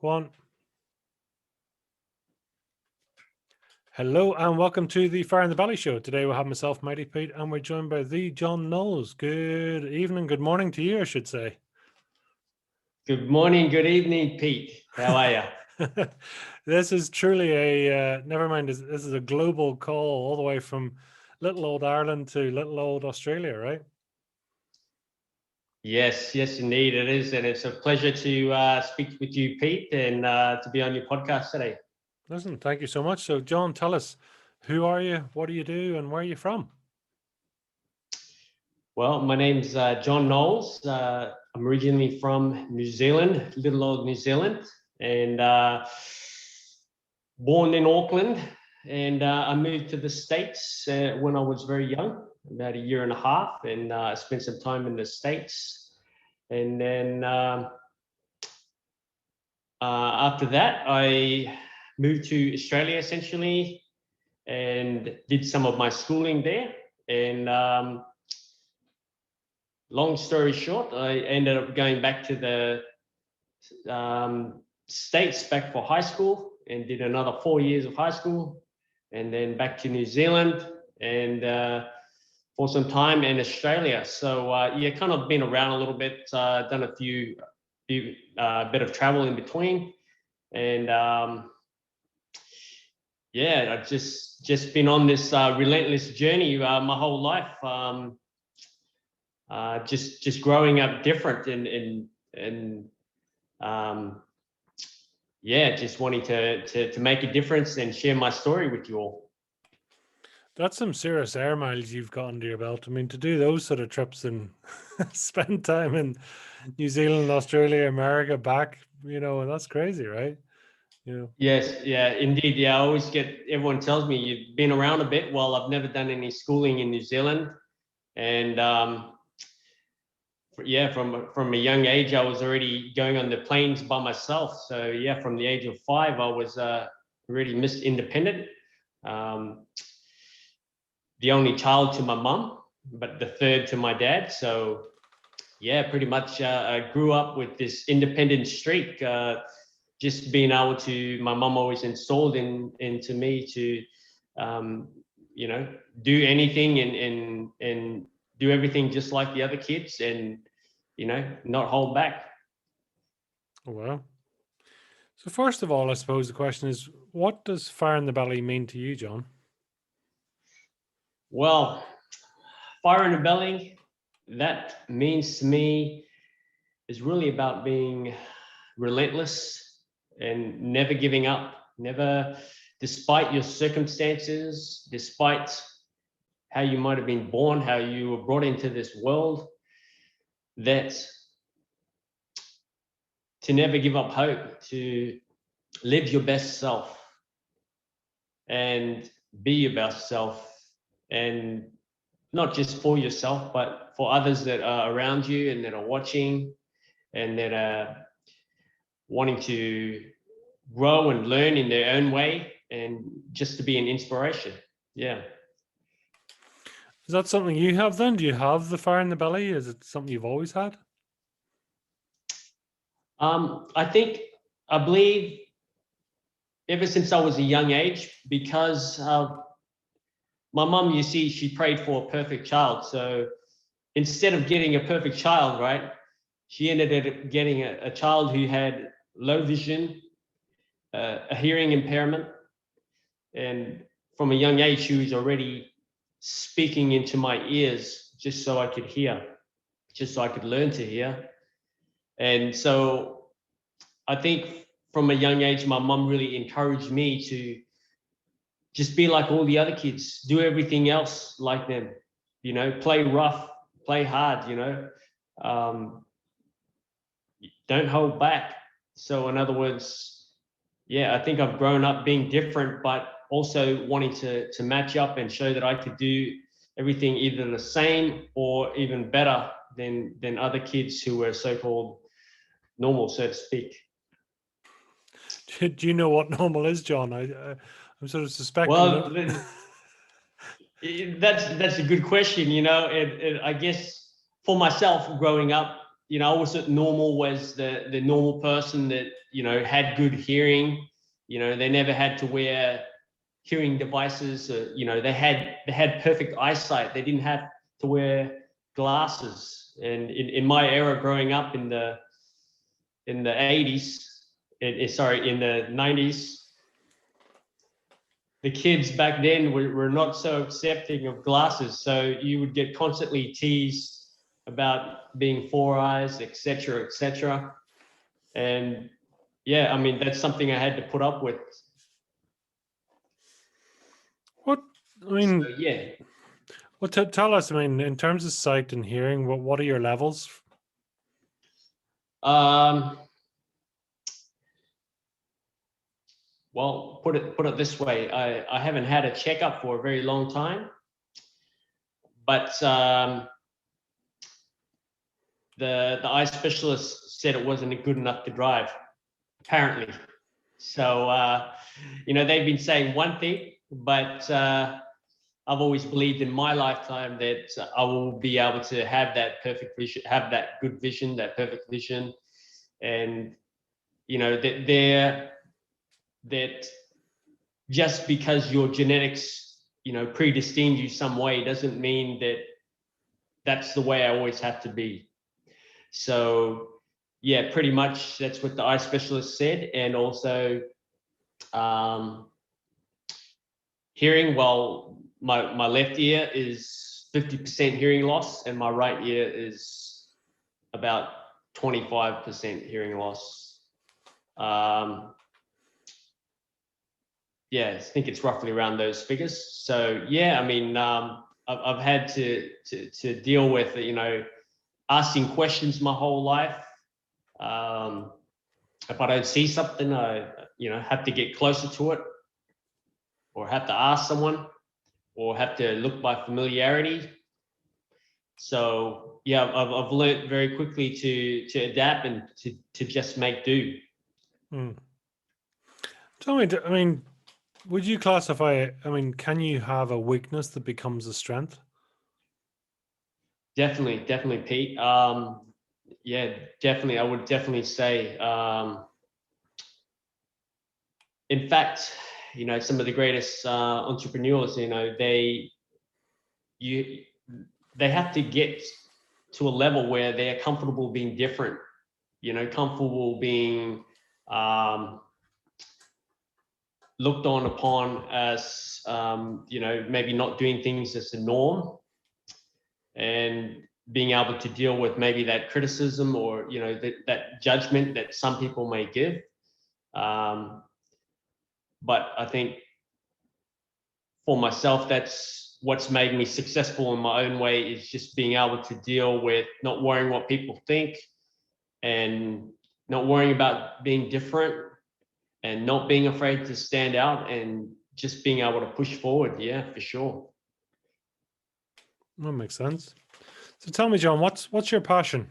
One. Hello and welcome to the Fire in the Belly show. Today we'll have myself, Mighty Pete, and we're joined by the John Knowles. Good evening, good morning to you, I should say. Good morning, good evening, Pete. How are you? This is truly a, never mind, this is a global call all the way from little old Ireland to little old Australia, right? Yes, indeed it is. And it's a pleasure to speak with you, Pete, and to be on your podcast today. Listen, thank you so much. So, John, tell us, who are you, what do you do, and where are you from? Well, my name's John Knowles. I'm originally from New Zealand, little old New Zealand, and born in Auckland. And I moved to the States when I was very young, about a year and a half, and I spent some time in the States. And then after that, I moved to Australia essentially and did some of my schooling there. And long story short, I ended up going back to the States back for high school and did another 4 years of high school, and then back to New Zealand and for some time in Australia. So yeah, kind of been around a little bit, done a few bit of travel in between, and yeah, I've just been on this relentless journey my whole life, just growing up different and yeah, just wanting to make a difference and share my story with you all. That's some serious air miles you've got under your belt. I mean, to do those sort of trips and spend time in New Zealand, Australia, America, back, that's crazy, right? Yes, yeah, indeed. Yeah, I always get, everyone tells me you've been around a bit. Well, I've never done any schooling in New Zealand. And yeah, from a young age, I was already going on the planes by myself. So yeah, from the age of 5, I was really Mr. Independent. The only child to my mum, but the third to my dad. So yeah, pretty much I grew up with this independent streak. Just being able to, my mum always installed into me to, do anything and do everything just like the other kids, and not hold back. Well, so first of all, I suppose the question is, what does Fire in the Belly mean to you, John? Well, Fire in the Belly, that means to me is really about being relentless and never giving up, never, despite your circumstances, despite how you might have been born, how you were brought into this world, that to never give up hope, to live your best self and be your best self, and not just for yourself, but for others that are around you and that are watching and that are wanting to grow and learn in their own way, and just to be an inspiration. Yeah. Is that something you have then? Do you have the fire in the belly? Is it something you've always had? I believe ever since I was a young age, because my mum, you see, she prayed for a perfect child. So instead of getting a perfect child, right, she ended up getting a child who had low vision, a hearing impairment. And from a young age, she was already speaking into my ears just so I could hear, just so I could learn to hear. And so I think from a young age, my mum really encouraged me to just be like all the other kids, do everything else like them, play rough, play hard, don't hold back. So in other words, yeah, I think I've grown up being different, but also wanting to match up and show that I could do everything either the same or even better than other kids who were so-called normal, so to speak. Do you know what normal is, John? I'm sort of suspecting. Well, that's a good question. I guess for myself growing up, I wasn't normal as the normal person that, had good hearing. They never had to wear hearing devices. They had perfect eyesight. They didn't have to wear glasses. And in my era growing up in the 80s, in the 90s, the kids back then were not so accepting of glasses. So you would get constantly teased about being four eyes, etc., etc. And yeah, I mean, that's something I had to put up with. Yeah. Well, tell us, I mean, in terms of sight and hearing, what are your levels? Well, put it this way, I haven't had a checkup for a very long time, but the eye specialist said it wasn't good enough to drive, apparently. So they've been saying one thing, but I've always believed in my lifetime that I will be able to have that perfect vision, have that good vision, that perfect vision, and that just because your genetics, predestined you some way doesn't mean that that's the way I always have to be. So yeah, pretty much that's what the eye specialist said. And also hearing, well, my left ear is 50% hearing loss and my right ear is about 25% hearing loss. Yeah, I think it's roughly around those figures. So yeah, I mean, I've had to deal with, asking questions my whole life. If I don't see something, I have to get closer to it, or have to ask someone, or have to look by familiarity. So yeah, I've learned very quickly to adapt and to just make do. Tell me, I mean, would you classify it? I mean, can you have a weakness that becomes a strength? Definitely, Pete. Yeah, definitely. I would definitely say. In fact, some of the greatest entrepreneurs, they have to get to a level where they are comfortable being different. Comfortable being looked on upon as maybe not doing things as the norm, and being able to deal with maybe that criticism or that judgment that some people may give. But I think for myself, that's what's made me successful in my own way, is just being able to deal with not worrying what people think, and not worrying about being different, and not being afraid to stand out, and just being able to push forward. Yeah, for sure. That makes sense. So tell me, John, what's your passion?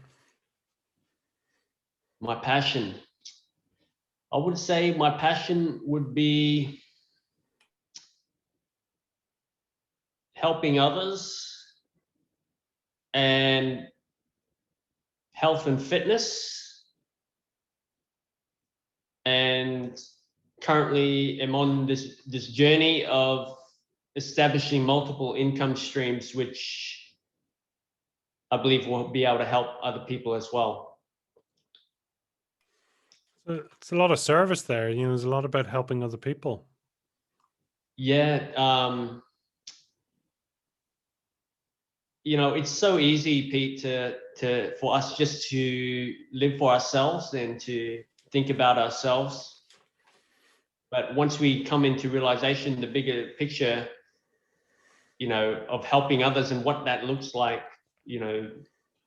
My passion, I would say my passion would be helping others and health and fitness. And currently am on this journey of establishing multiple income streams, which I believe will be able to help other people as well. So it's a lot of service there. There's a lot about helping other people. Yeah. It's so easy, Pete, for us just to live for ourselves and to think about ourselves. But once we come into realization, the bigger picture, of helping others and what that looks like,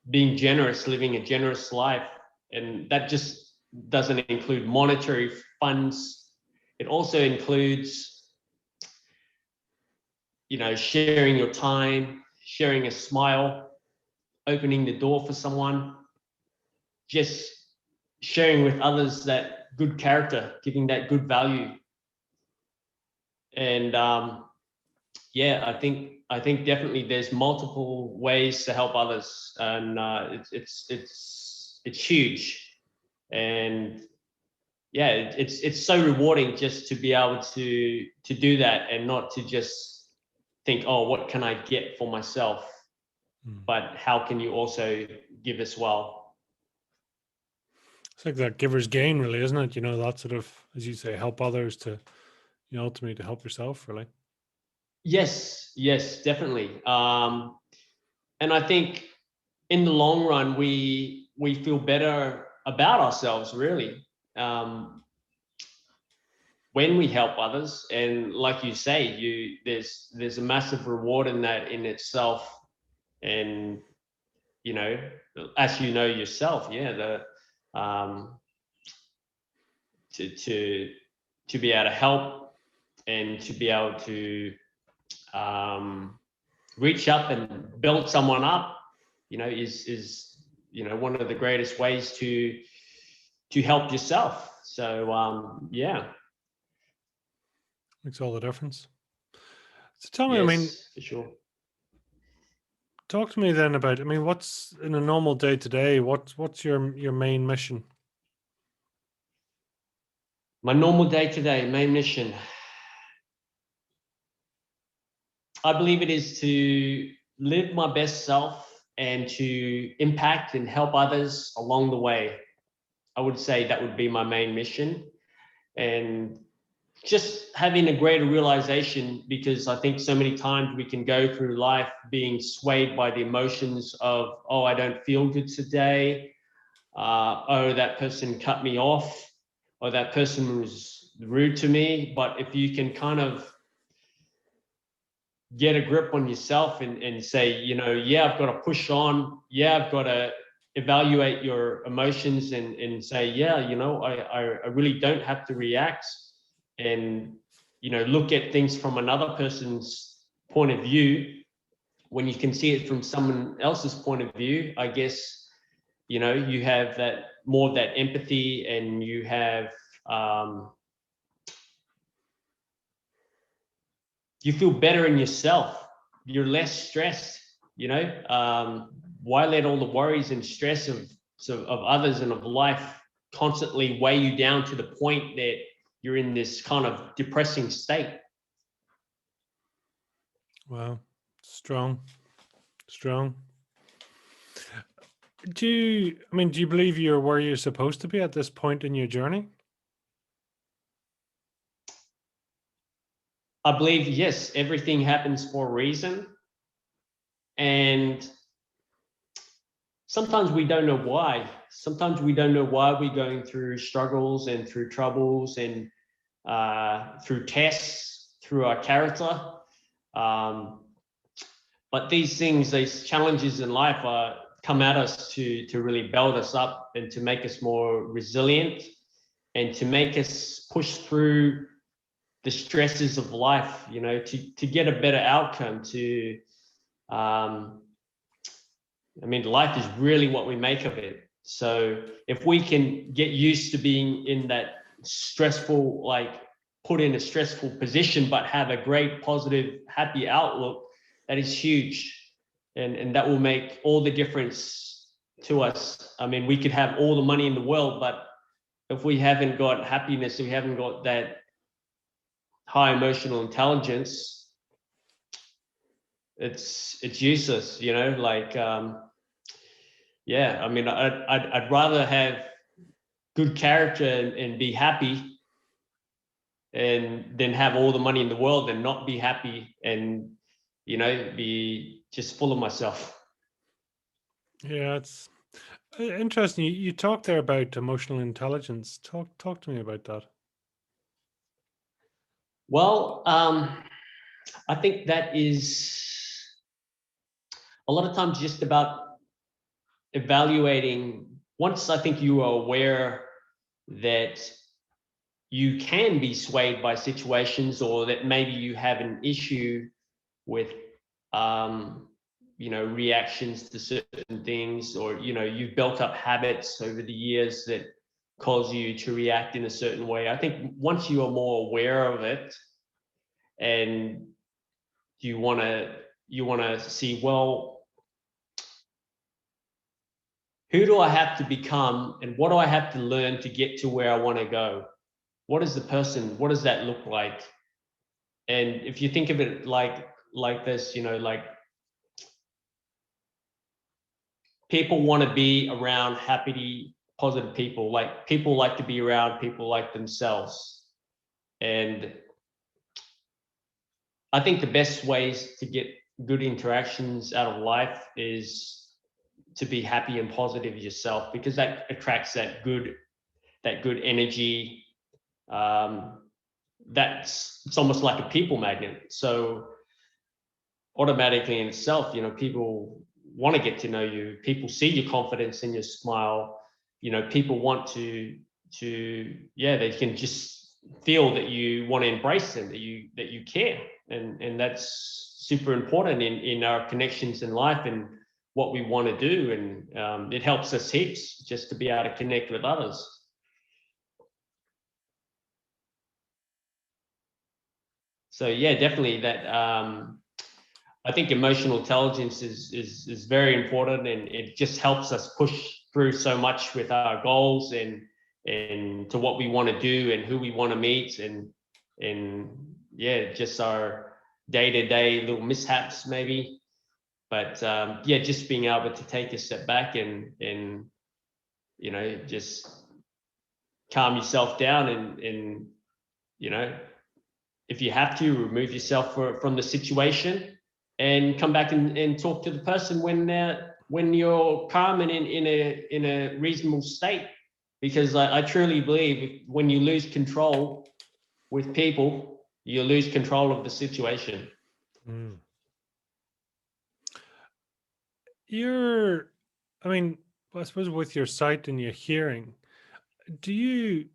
being generous, living a generous life. And that just doesn't include monetary funds. It also includes, sharing your time, sharing a smile, opening the door for someone, just sharing with others that good character, giving that good value. And yeah, I think definitely there's multiple ways to help others, and it's it's huge. And yeah, it's so rewarding just to be able to do that, and not to just think, oh, what can I get for myself, but how can you also give as well? It's like that giver's gain, really, isn't it? You know, that sort of, as you say, help others to, you know, ultimately to help yourself, really. Yes, yes, definitely. And I think in the long run, we feel better about ourselves, really, when we help others. And like you say, there's a massive reward in that in itself. And you know, as you know yourself, yeah, to be able to help and to be able to reach up and build someone up, you know, is you know, one of the greatest ways to help yourself. So yeah, Makes all the difference. So tell me, I mean, yes, for sure. talk to me then about, I mean, what's in a normal day to day, what's your main mission? My normal day to day main mission, I believe it is to live my best self and to impact and help others along the way. I would say that would be my main mission. And just having a greater realization, because I think so many times we can go through life being swayed by the emotions of, oh, I don't feel good today. Oh, that person cut me off, or that person was rude to me. But if you can kind of get a grip on yourself and say, you know, yeah, I've got to push on. Yeah, I've got to evaluate your emotions and say, yeah, you know, I really don't have to react, and, you know, look at things from another person's point of view. When you can see it from someone else's point of view, I guess, you know, you have that more of that empathy, and you have, you feel better in yourself. You're less stressed, you know. Why let all the worries and stress of others and of life constantly weigh you down to the point that you're in this kind of depressing state? Wow, strong, strong. Do you, I mean, do you believe you're where you're supposed to be at this point in your journey? I believe, yes, everything happens for a reason. And sometimes we don't know why. Sometimes we don't know why we're going through struggles and through troubles and through tests, through our character. But these things, these challenges in life come at us to really build us up and to make us more resilient and to make us push through the stresses of life, you know, to get a better outcome, to, I mean, life is really what we make of it. So if we can get used to being in that stressful, like put in a stressful position, but have a great, positive, happy outlook, that is huge. And that will make all the difference to us. I mean, we could have all the money in the world, but if we haven't got happiness, if we haven't got that high emotional intelligence, it's useless, you know, like, yeah, I mean, I'd rather have good character and be happy, and then have all the money in the world and not be happy, and, you know, be just full of myself. Yeah, it's interesting. You talked there about emotional intelligence. Talk to me about that. Well, I think that is a lot of times just about evaluating. Once I think you are aware that you can be swayed by situations, or that maybe you have an issue with, um, you know, reactions to certain things, or, you know, you've built up habits over the years that cause you to react in a certain way. I think once you are more aware of it, and you want to see, well, who do I have to become, and what do I have to learn to get to where I want to go? What is the person? What does that look like? And if you think of it like this, like people want to be around happy, positive people. Like people like to be around people like themselves. And I think the best ways to get good interactions out of life is to be happy and positive yourself, because that attracts that good energy. It's almost like a people magnet. So automatically in itself, people want to get to know you. People see your confidence in your smile. People want to they can just feel that you want to embrace them, that you care, and that's super important in our connections in life and what we want to do. And it helps us heaps just to be able to connect with others. So yeah, definitely that. I think emotional intelligence is very important, and it just helps us push through so much with our goals and to what we want to do and who we want to meet, and yeah, just our day-to-day little mishaps maybe. But yeah, just being able to take a step back and just calm yourself down and if you have to, remove yourself from the situation and come back and talk to the person when you're calm and in a reasonable state. Because I truly believe when you lose control with people, you lose control of the situation. Mm. I mean, I suppose with your sight and your hearing, do you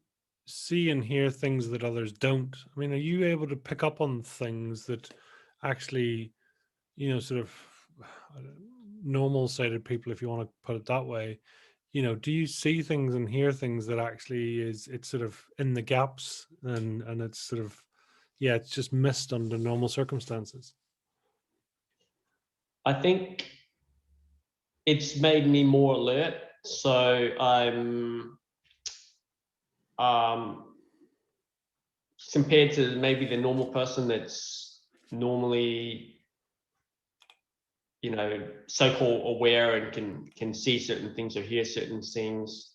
see and hear things that others don't? I mean, are you able to pick up on things that actually, sort of normal sighted people, if you want to put it that way, do you see things and hear things that actually it's sort of in the gaps and it's sort of, yeah, it's just missed under normal circumstances? I think it's made me more alert. So I'm compared to maybe the normal person that's normally so-called aware and can see certain things or hear certain things.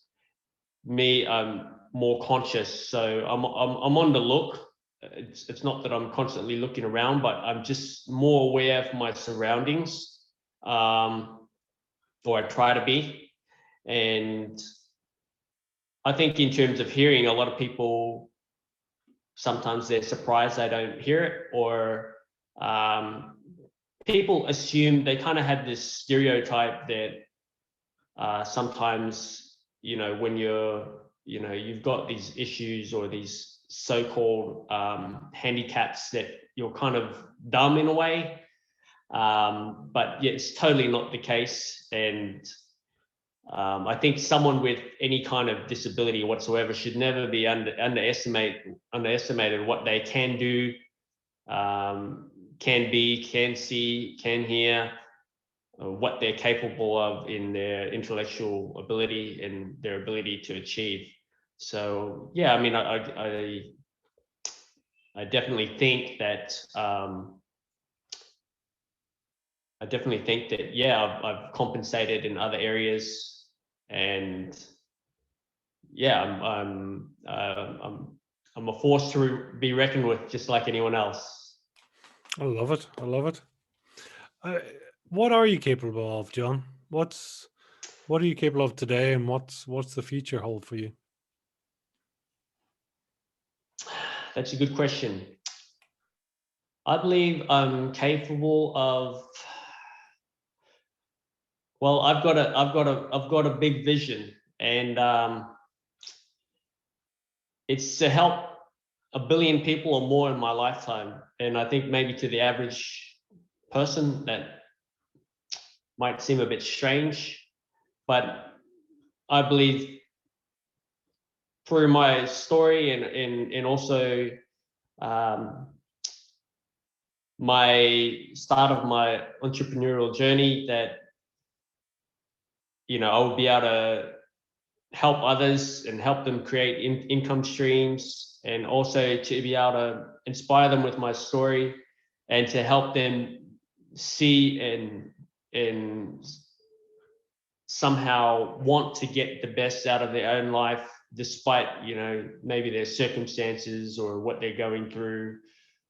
Me, I'm more conscious, so I'm on the look. It's not that I'm constantly looking around, but I'm just more aware of my surroundings, or I try to be. And I think in terms of hearing, a lot of people sometimes they're surprised they don't hear it, or people assume, they kind of have this stereotype that sometimes, when you've got these issues or these so-called handicaps, that you're kind of dumb in a way. But yeah, it's totally not the case. And I think someone with any kind of disability whatsoever should never be underestimated what they can do, can be, can see, can hear, what they're capable of in their intellectual ability and their ability to achieve. So yeah, I mean, I definitely think that yeah, I've compensated in other areas, and yeah, I'm a force to be reckoned with, just like anyone else. I love it. I love it. What are you capable of, John? What are you capable of today, and what's the future hold for you? That's a good question. I believe I'm capable of. Well, I've got a big vision, and it's to help 1 billion people or more in my lifetime. And I think maybe to the average person that might seem a bit strange, but I believe through my story and also my start of my entrepreneurial journey, that I would be able to help others and help them create income streams, and also to be able to inspire them with my story and to help them see and somehow want to get the best out of their own life, despite maybe their circumstances or what they're going through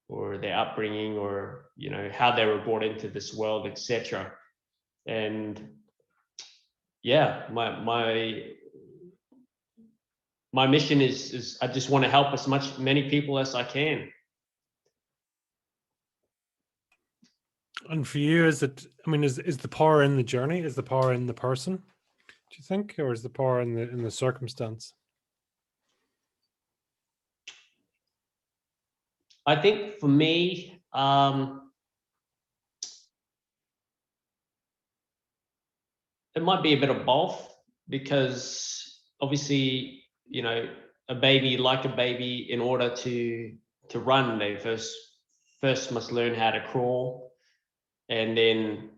or their upbringing, or how they were brought into this world, etc. And yeah, my mission is I just want to help many people as I can. And for you, is it, I mean, is the power in the journey? Is the power in the person, do you think, or is the power in the circumstance? I think for me, it might be a bit of both, because obviously, a baby, like a baby, in order to run, they first must learn how to crawl, and then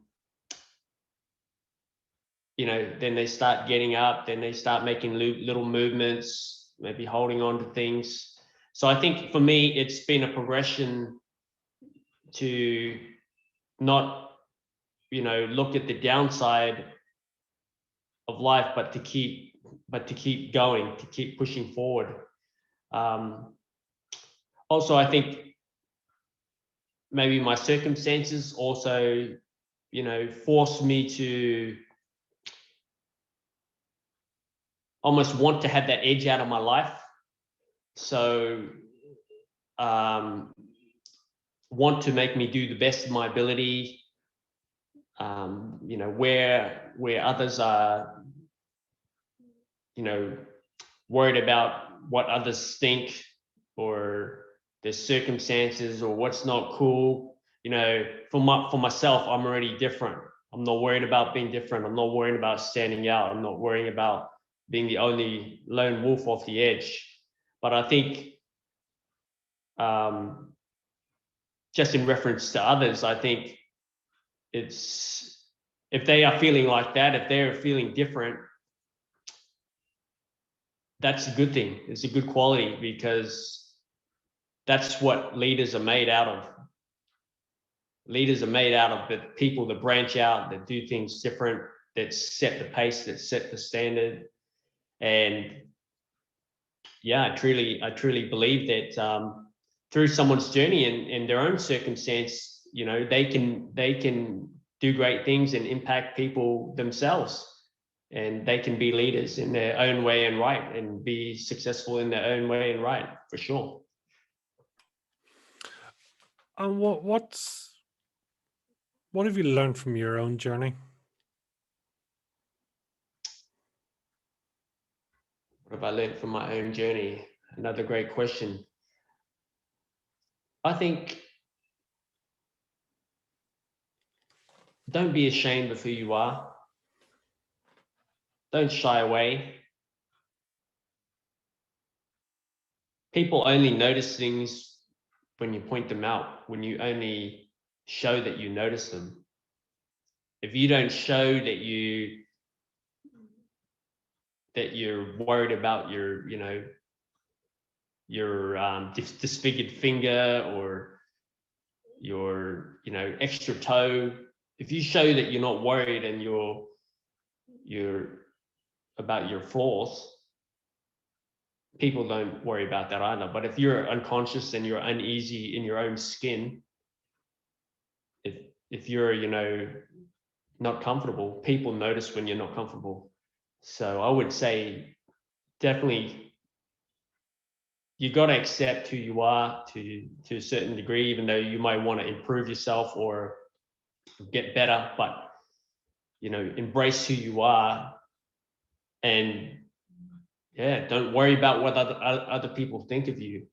then they start getting up, then they start making little movements, maybe holding on to things. So I think for me, it's been a progression to not look at the downside of life, but to keep going, to keep pushing forward. Also, I think maybe my circumstances also forced me to almost want to have that edge out of my life. So want to make me do the best of my ability, where others are worried about what others think, or their circumstances, or what's not cool. For myself, I'm already different. I'm not worried about being different. I'm not worried about standing out. I'm not worrying about being the only lone wolf off the edge. But I think just in reference to others, I think it's, if they are feeling like that, if they're feeling different, that's a good thing. It's a good quality, because that's what leaders are made out of. Leaders are made out of the people that branch out, that do things different, that set the pace, that set the standard. And yeah, I truly believe that through someone's journey and their own circumstance, they can do great things and impact people themselves, and they can be leaders in their own way and right, and be successful in their own way and right, for sure. And what have you learned from your own journey? What have I learned from my own journey? Another great question. I think don't be ashamed of who you are. Don't shy away. People only notice things when you point them out, when you only show that you notice them. If you don't show that you're worried about your disfigured finger, or your extra toe, if you show that you're not worried and you're about your flaws, people don't worry about that either. But if you're unconscious and you're uneasy in your own skin, if you're not comfortable, people notice when you're not comfortable. So I would say definitely you got to accept who you are to a certain degree, even though you might want to improve yourself or get better, but embrace who you are, and yeah, don't worry about what other people think of you,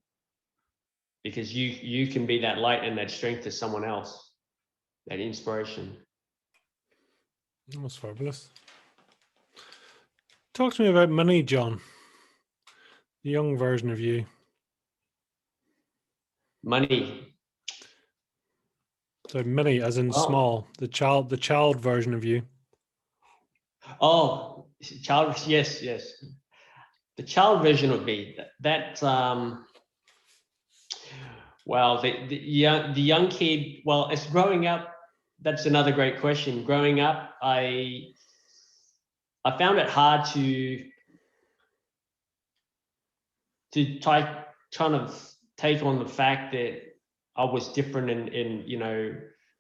because you can be that light and that strength to someone else, that inspiration. That was fabulous. Talk to me about Mini John, the young version of you. Money. So mini as in small, the child version of you. Oh, child, yes, yes. The child version would be that. Well, the young kid. Well, as growing up, that's another great question. Growing up, I found it hard to trying to take on the fact that I was different, and you know,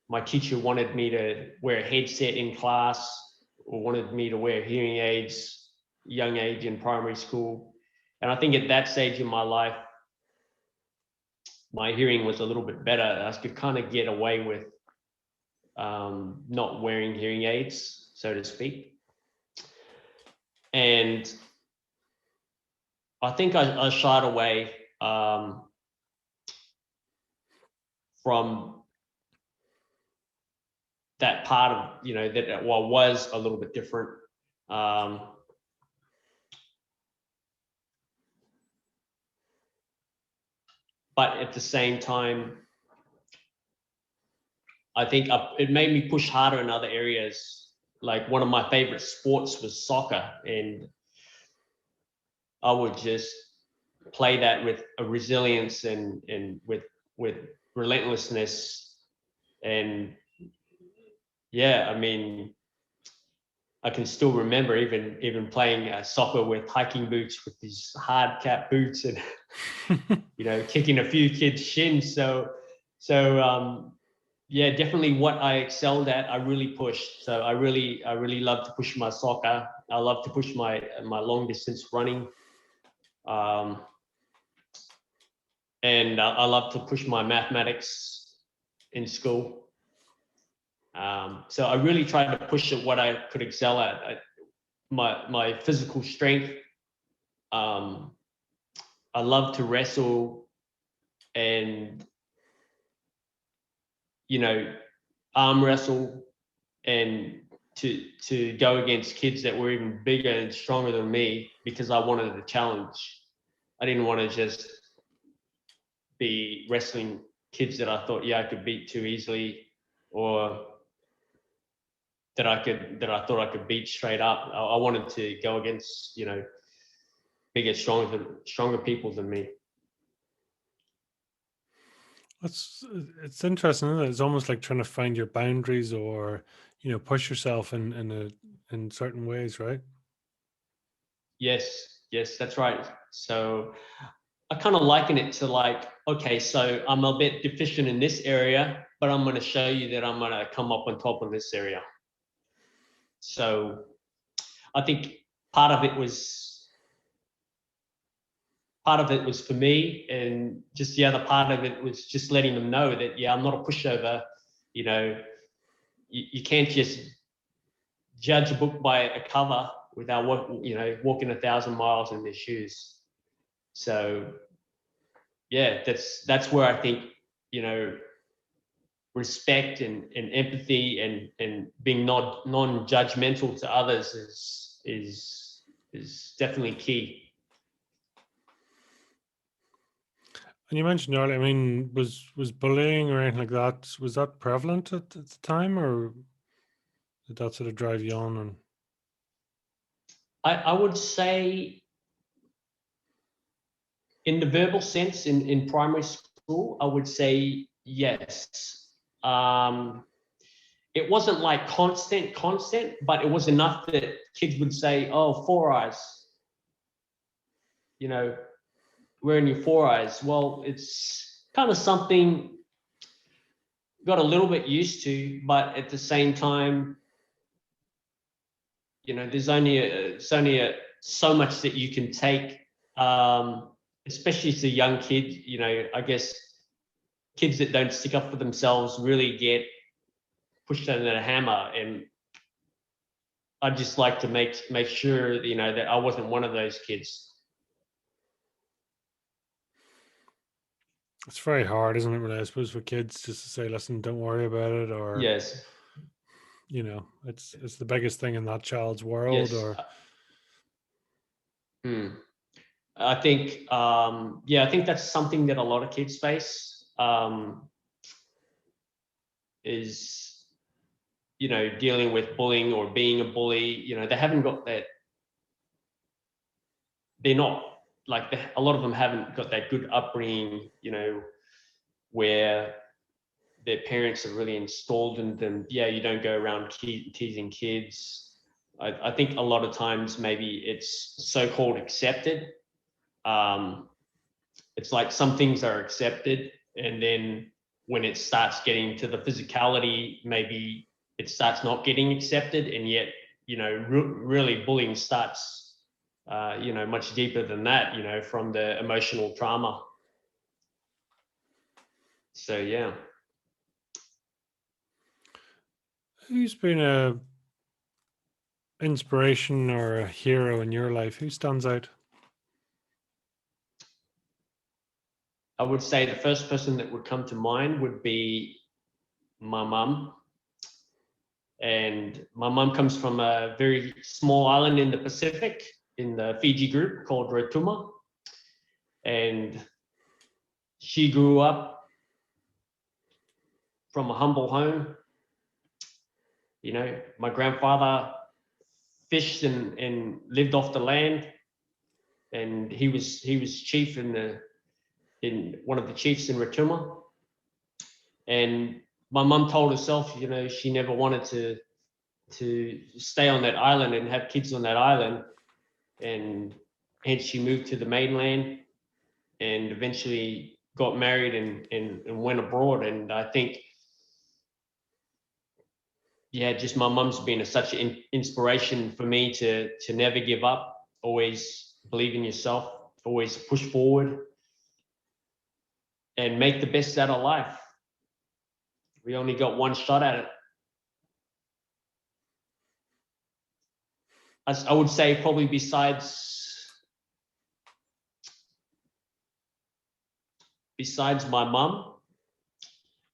my teacher wanted me to wear a headset in class or wanted me to wear hearing aids young age in primary school. And I think at that stage in my life, my hearing was a little bit better. I could kind of get away with not wearing hearing aids, so to speak. And I think I shied away from that part of, you know, that was a little bit different. Um, but at the same time, I think it made me push harder in other areas. Like one of my favorite sports was soccer, and I would just play that with a resilience and with relentlessness. And yeah, I mean, I can still remember even playing soccer with hiking boots, with these hard cap boots, and you know, kicking a few kids' shins. So yeah, definitely what I excelled at, I really pushed. So I really love to push my soccer. I love to push my long distance running, um, and I love to push my mathematics in school. So I really tried to push at what I could excel at. My physical strength. Um, I love to wrestle and, you know, arm wrestle, and to go against kids that were even bigger and stronger than me, because I wanted a challenge. I didn't want to just be wrestling kids that I thought, yeah, I could beat too easily, or that I thought I could beat straight up. I wanted to go against, you know, bigger, stronger people than me. It's interesting, isn't it? It's almost like trying to find your boundaries, or you know, push yourself in certain ways, right? Yes, yes, that's right. So I kind of liken it to like, okay, so I'm a bit deficient in this area, but I'm going to show you that I'm going to come up on top in this area. So I think part of it was for me, and just the other part of it was just letting them know that, yeah, I'm not a pushover. You know, you can't just judge a book by a cover without walking 1,000 miles in their shoes. So yeah, that's where I think, you know, respect and empathy and being non-judgmental to others is definitely key. And you mentioned earlier, I mean, was bullying or anything like that, was that prevalent at the time, or did that sort of drive you on? And I would say, in the verbal sense, in primary school, I would say yes. It wasn't like constant, but it was enough that kids would say, "Oh, four eyes," you know, wearing your four eyes. Well, it's kind of something got a little bit used to, but at the same time, you know, there's only so much that you can take, especially as a young kid. You know, I guess kids that don't stick up for themselves really get pushed under the hammer, and I just like to make sure, you know, that I wasn't one of those kids. it's very hard, isn't it, really, I suppose, for kids just to say, listen, don't worry about it, or Yes, you know, it's the biggest thing in that child's world, yes. or I think, yeah, I think that's something that a lot of kids face, is you know, dealing with bullying or being a bully. You know, they haven't got that. They're not like a lot of them haven't got that good upbringing, you know, where their parents have really installed in them, yeah, you don't go around teasing kids. I think a lot of times maybe it's so-called accepted. It's like some things are accepted, and then when it starts getting to the physicality, maybe it starts not getting accepted, and yet, you know, really bullying starts, you know, much deeper than that, you know, from the emotional trauma. So, yeah. Who's been a inspiration or a hero in your life? Who stands out? I would say the first person that would come to mind would be my mum. And my mum comes from a very small island in the Pacific, in the Fiji group called Rotuma. And she grew up from a humble home. You know, my grandfather fished and lived off the land, and he was chief in one of the chiefs in Rotuma. And my mum told herself, you know, she never wanted to stay on that island and have kids on that island, and hence she moved to the mainland and eventually got married and went abroad. And I think, yeah, just my mum's been such an inspiration for me to never give up, always believe in yourself, always push forward and make the best out of life. We only got one shot at it. I would say probably besides my mum,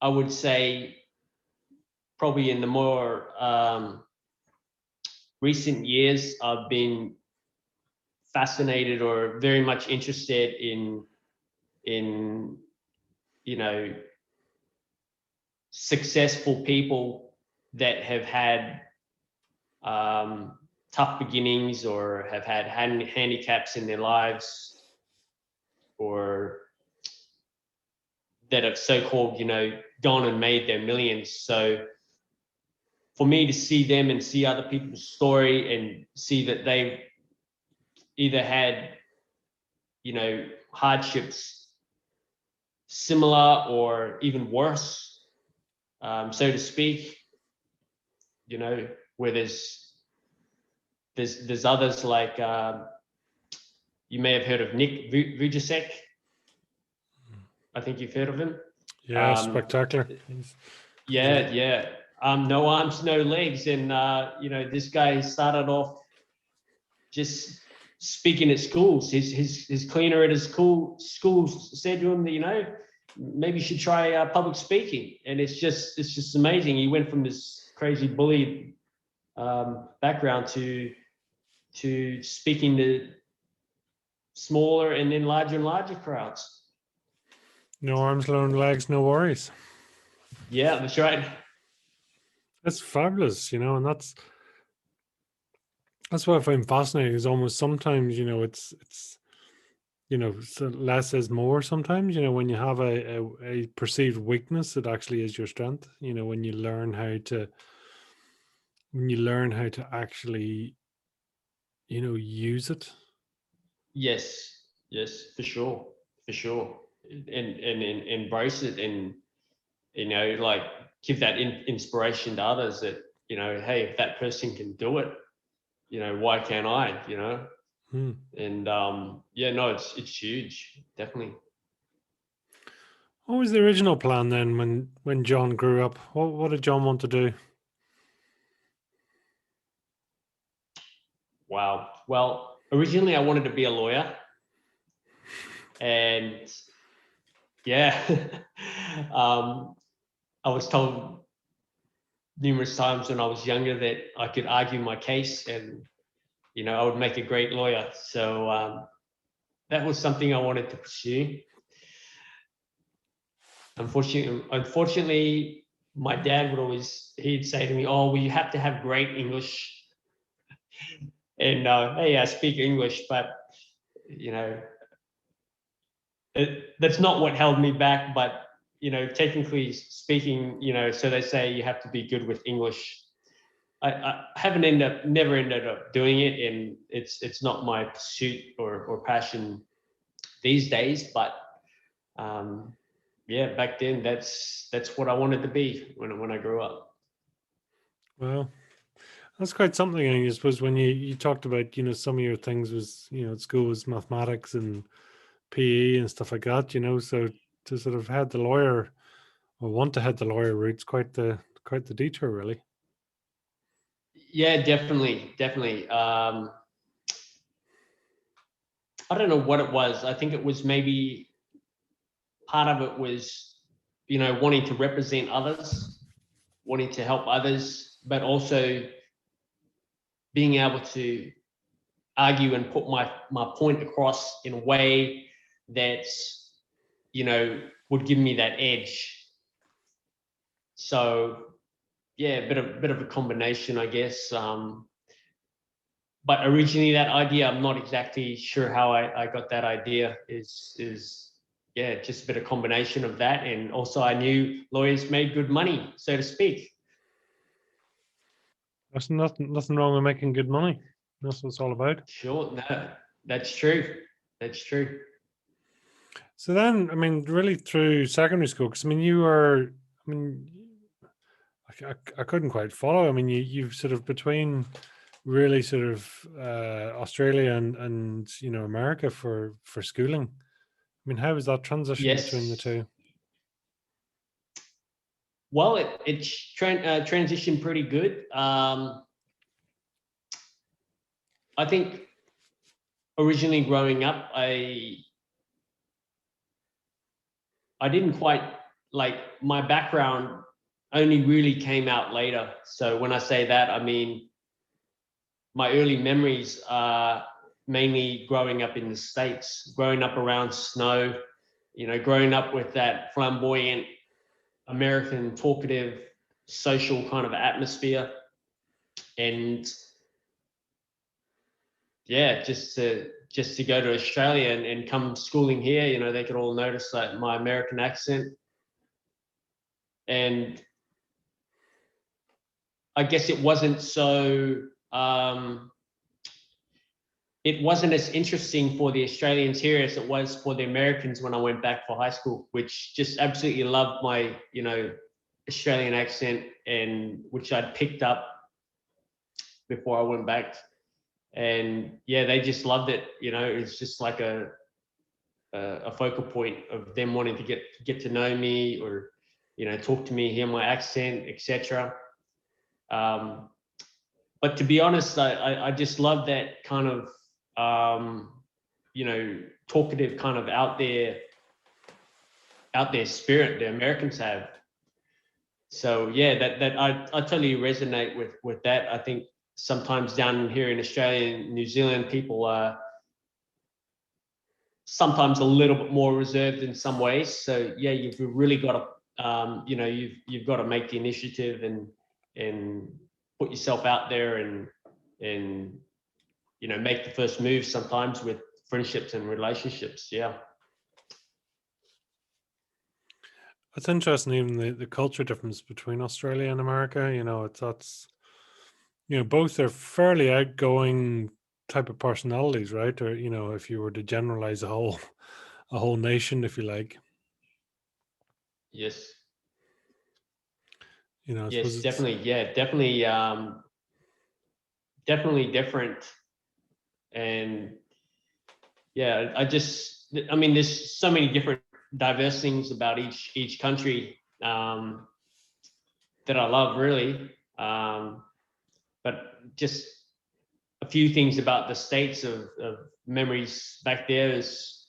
I would say probably in the more recent years, I've been fascinated or very much interested in you know, successful people that have had tough beginnings or have had handicaps in their lives, or that have so-called, you know, gone and made their millions. So for me to see them and see other people's story and see that they've either had, you know, hardships similar or even worse, so to speak, you know, where there's others like, you may have heard of Nick Vujicic. I think you've heard of him. Yeah, spectacular. Yeah. No arms, no legs. And, you know, this guy started off just speaking at schools. His cleaner at his school said to him that, you know, maybe you should try public speaking. And it's just amazing. He went from this crazy bully background to speaking to smaller and then larger and larger crowds. No arms, no legs, no worries. Yeah, that's right. That's fabulous, you know, and that's what I find fascinating is almost sometimes, you know, it's you know, so less is more sometimes, you know, when you have a perceived weakness, it actually is your strength, you know, when you learn how to actually, you know, use it. Yes, for sure, and embrace it, and, you know, like give that inspiration to others that, you know, hey, if that person can do it, you know, why can't I? You know, and yeah, no, it's huge, definitely. What was the original plan then when John grew up? What did John want to do? Wow. Well, originally I wanted to be a lawyer, and yeah, I was told numerous times when I was younger that I could argue my case, and, you know, I would make a great lawyer. So that was something I wanted to pursue. Unfortunately, my dad would always, he'd say to me, oh, well, you have to have great English. And hey, I speak English, but you know, that's not what held me back. But technically speaking, so they say you have to be good with English. I haven't never ended up doing it, and it's not my pursuit or passion these days. But yeah, back then that's what I wanted to be when I grew up. Well, that's quite something. I suppose when you talked about, some of your things was, at school was mathematics and PE and stuff like that, so to sort of head the lawyer or want to head the lawyer route's quite the detour, really. Yeah, definitely. I don't know what it was. I think it was maybe part of it was, wanting to represent others, wanting to help others, but also being able to argue and put my point across in a way that's, would give me that edge. So yeah, a bit of a combination, I guess. But originally that idea, I'm not exactly sure how I got that idea. Is yeah, just a bit of combination of that, and also I knew lawyers made good money, so to speak. There's nothing wrong with making good money. That's what it's all about. Sure, no, that's true. That's true. So then, I mean, really through secondary school, because I mean, you were, I mean, I couldn't quite follow. I mean, you've sort of between really sort of Australia and America for schooling. I mean, how was that transition between the Yes. two? Well, it transitioned pretty good. I think originally growing up, I didn't quite like my background only really came out later. So when I say that, I mean my early memories are mainly growing up in the States, growing up around snow, growing up with that flamboyant American talkative social kind of atmosphere. And yeah, just to go to Australia and come schooling here, they could all notice that my American accent. And I guess it wasn't so it wasn't as interesting for the Australians here as it was for the Americans when I went back for high school, which just absolutely loved my, Australian accent, and which I'd picked up before I went back. And yeah, they just loved it. It's just like a focal point of them wanting to get to know me, or talk to me, hear my accent, etc. But to be honest, I just love that kind of talkative kind of out there spirit the Americans have. So yeah, that I totally resonate with that. I think sometimes down here in Australia and New Zealand, people are sometimes a little bit more reserved in some ways. So yeah, you've really got to you've got to make the initiative and put yourself out there and make the first move sometimes with friendships and relationships. Yeah. It's interesting, even the culture difference between Australia and America. That's both are fairly outgoing type of personalities, right? Or if you were to generalize a whole nation, if you like. Yes. I suppose Yes, it's definitely. Yeah, definitely different. And yeah, I mean, there's so many different diverse things about each country that I love, really. But just a few things about the States of memories back there is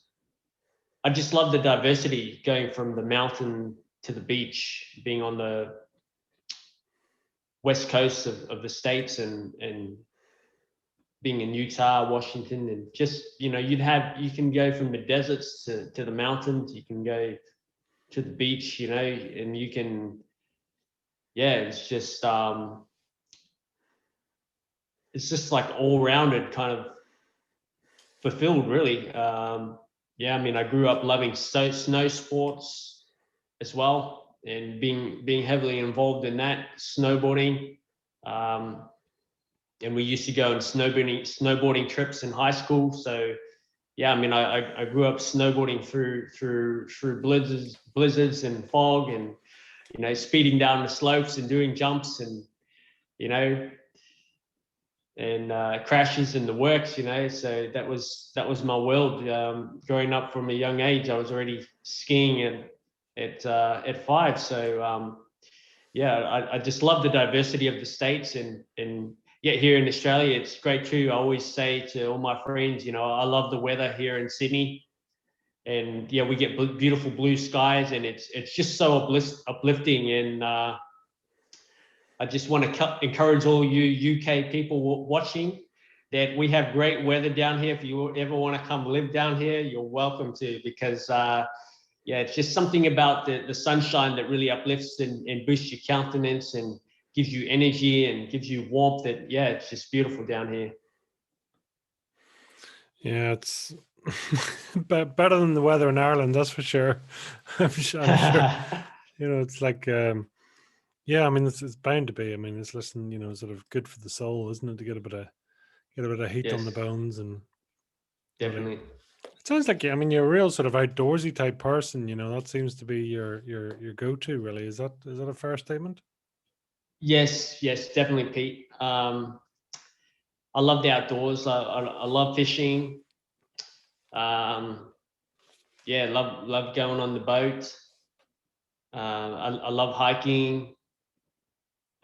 I just love the diversity going from the mountain to the beach, being on the west coast of the States and being in Utah, Washington, and just, you can go from the deserts to the mountains, you can go to the beach, and you can yeah, it's just like all-rounded kind of fulfilled, really. Yeah, I mean, I grew up loving snow sports as well, and being heavily involved in that, snowboarding. And we used to go on snowboarding trips in high school. So yeah, I mean, I grew up snowboarding through blizzards and fog, and speeding down the slopes and doing jumps, and you know and crashes in the works. So that was my world. Growing up from a young age, I was already skiing at 5. So yeah, I just love the diversity of the states, and yet here in Australia, it's great too. I always say to all my friends, I love the weather here in Sydney, and yeah, we get beautiful blue skies, and it's just so uplifting. And I just want to encourage all you UK people watching that we have great weather down here. If you ever want to come live down here, you're welcome to, because yeah, it's just something about the sunshine that really uplifts and boosts your countenance and gives you energy and gives you warmth. That, yeah, it's just beautiful down here. Yeah, it's better than the weather in Ireland, that's for sure. I'm sure. It's like, yeah, I mean, it's bound to be. I mean, it's sort of good for the soul, isn't it, to get a bit of heat on Yes, the bones, and really. definitely. It sounds like, I mean, you're a real sort of outdoorsy type person. That seems to be your go-to, really. Is that a fair statement? Yes, definitely, Pete. I love the outdoors. I love fishing. Yeah, love going on the boat. I love hiking.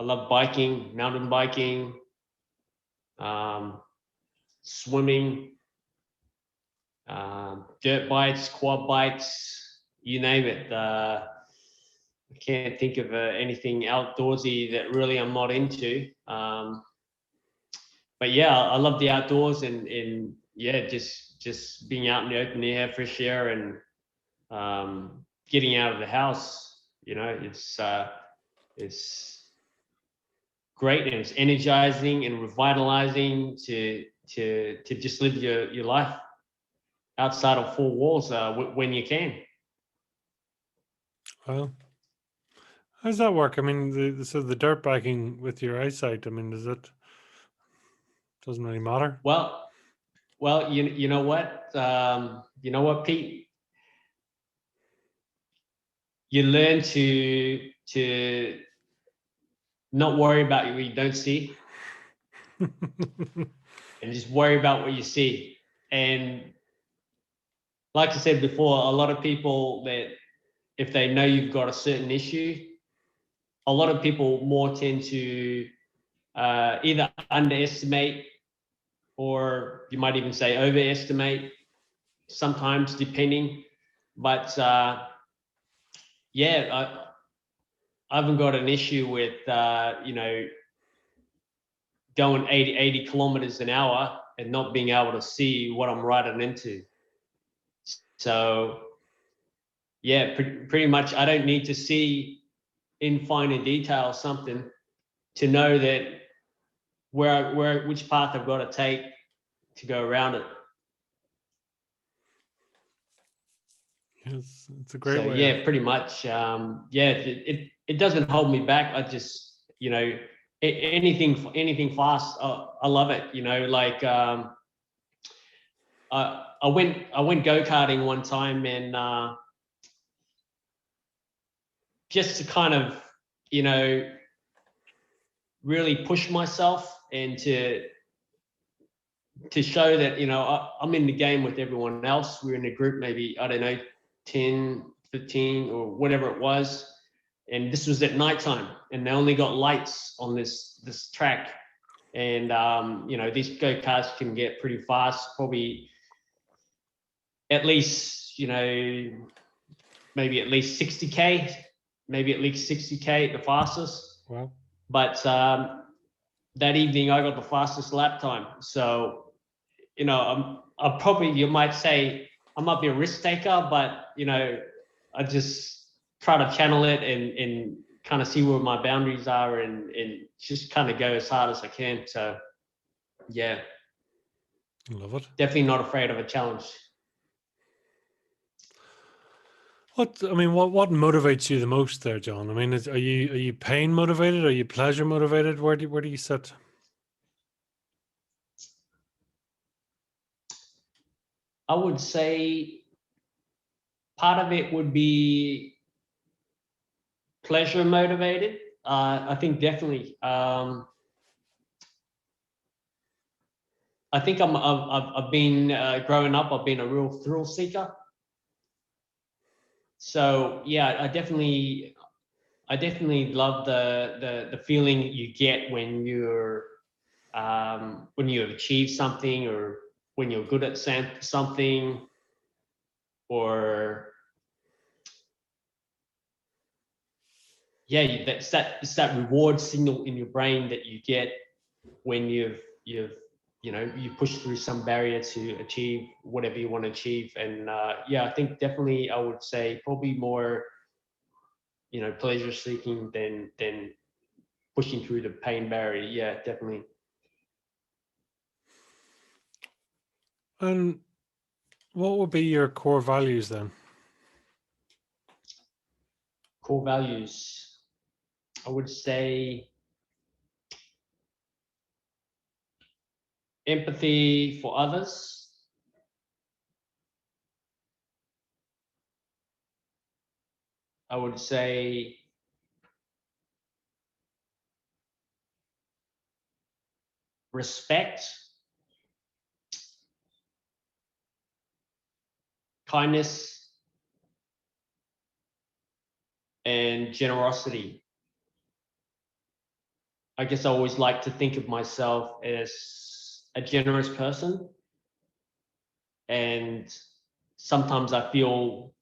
I love biking, mountain biking, um, swimming, dirt bikes, quad bikes, you name it. I can't think of anything outdoorsy that really I'm not into. But yeah, I love the outdoors, and yeah, just being out in the open air, fresh air, and getting out of the house. It's great, and it's energizing and revitalizing to just live your life outside of four walls when you can. Well, how does that work? I mean, the dirt biking with your eyesight. I mean, doesn't really matter. Well, you know what, Pete, you learn to not worry about what you don't see, and just worry about what you see. And like I said before, a lot of people, that if they know you've got a certain issue, a lot of people more tend to either underestimate, or you might even say overestimate, sometimes depending. But yeah, I haven't got an issue with going 80 kilometers an hour and not being able to see what I'm riding into. So yeah, pretty much I don't need to see in finer detail something to know that which path I've got to take to go around it. It's a great So way of. yeah, pretty much. Yeah, it doesn't hold me back. I just, anything fast, I love it. Like I went go-karting one time, and just to kind of, really push myself, and to show that, I'm in the game with everyone else. We're in a group, maybe, I don't know, 10, 15 or whatever it was. And this was at nighttime, and they only got lights on this track. And these go-karts can get pretty fast, probably at least, maybe at least 60k, maybe at least 60k at the fastest. Wow. But that evening I got the fastest lap time. So I'm probably, you might say, I might be a risk taker, but I just try to channel it and kind of see where my boundaries are and just kind of go as hard as I can. So yeah, Love it. definitely not afraid of a challenge. What motivates you the most there, John? I mean, are you pain motivated? Are you pleasure motivated? Where do you sit? I would say part of it would be pleasure motivated. I think definitely. I think I've been growing up. I've been a real thrill seeker. So yeah, I definitely love the feeling you get when you achieve something, or when you're good at something, or yeah, it's that reward signal in your brain that you get when you push through some barrier to achieve whatever you want to achieve. And yeah, I think definitely I would say probably more pleasure seeking than pushing through the pain barrier. Yeah, definitely. And what would be your core values then? Core values, I would say empathy for others, I would say respect, kindness, and generosity. I guess I always like to think of myself as a generous person, and sometimes I feel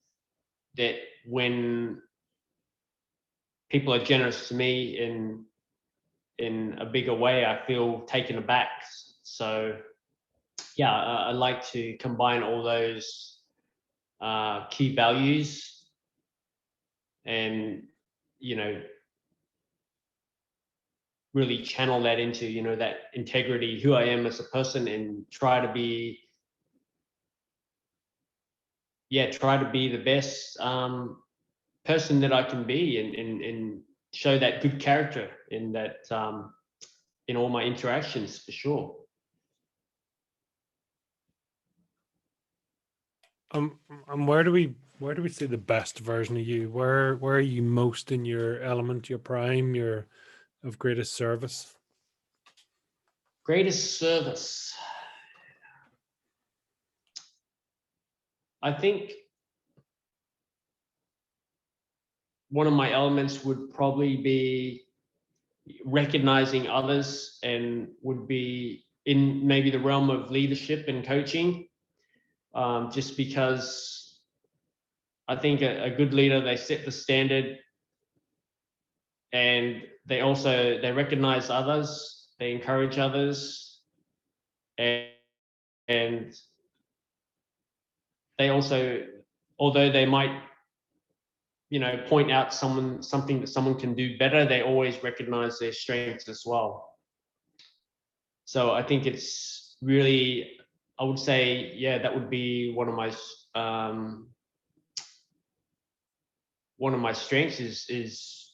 that when people are generous to me in a bigger way, I feel taken aback. So yeah, I like to combine all those key values, and really channel that into that integrity, who I am as a person, and try to be the best person that I can be, and show that good character in that in all my interactions, for sure. And where do we see the best version of you? Where are you most in your element, your prime, your of greatest service? Greatest service, I think one of my elements would probably be recognizing others, and would be in maybe the realm of leadership and coaching, just because I think a good leader, they set the standard, and they recognize others, they encourage others, and they also, although they might point out something that someone can do better, they always recognize their strengths as well. So I think it's really, I would say, yeah, that would be one of my strengths,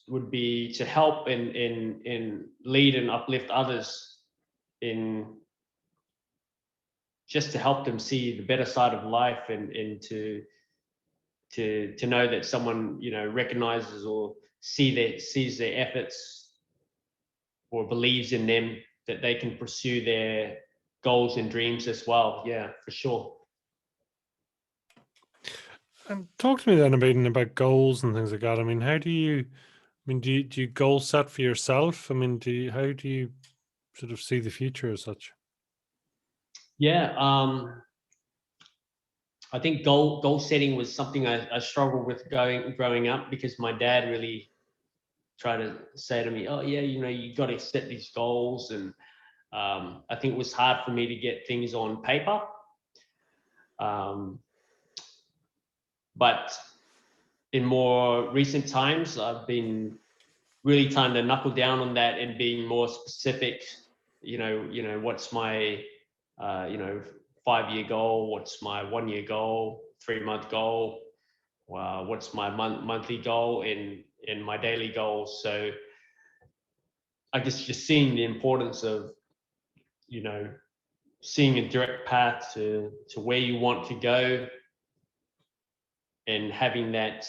would be to help and lead and uplift others, in just to help them see the better side of life, and to know that someone recognizes or sees their efforts, or believes in them, that they can pursue their goals and dreams as well. Yeah, for sure. And talk to me then about goals and things like that. I mean, how do you? I mean, do you goal set for yourself? I mean, how do you sort of see the future as such? Yeah, I think goal setting was something I struggled with growing up, because my dad really tried to say to me, "Oh yeah, you got to set these goals," and I think it was hard for me to get things on paper. But in more recent times, I've been really trying to knuckle down on that and being more specific. What's my 5-year goal? What's my 1-year goal? 3-month goal? What's my monthly goal and my daily goals? So I guess just seeing the importance of, seeing a direct path to where you want to go, and having that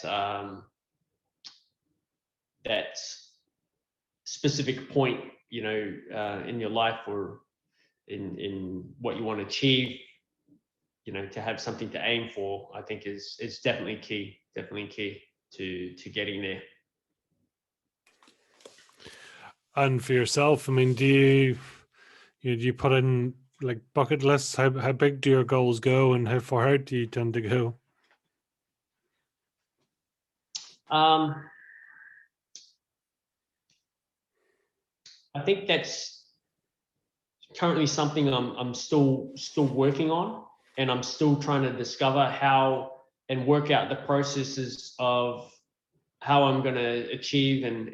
that specific point, in your life or in what you want to achieve, to have something to aim for, I think is definitely key to getting there. And for yourself, I mean, do you put in like bucket lists? How big do your goals go, and how far out do you tend to go? I think that's currently something I'm still working on, and I'm still trying to discover how and work out the processes of how I'm going to achieve and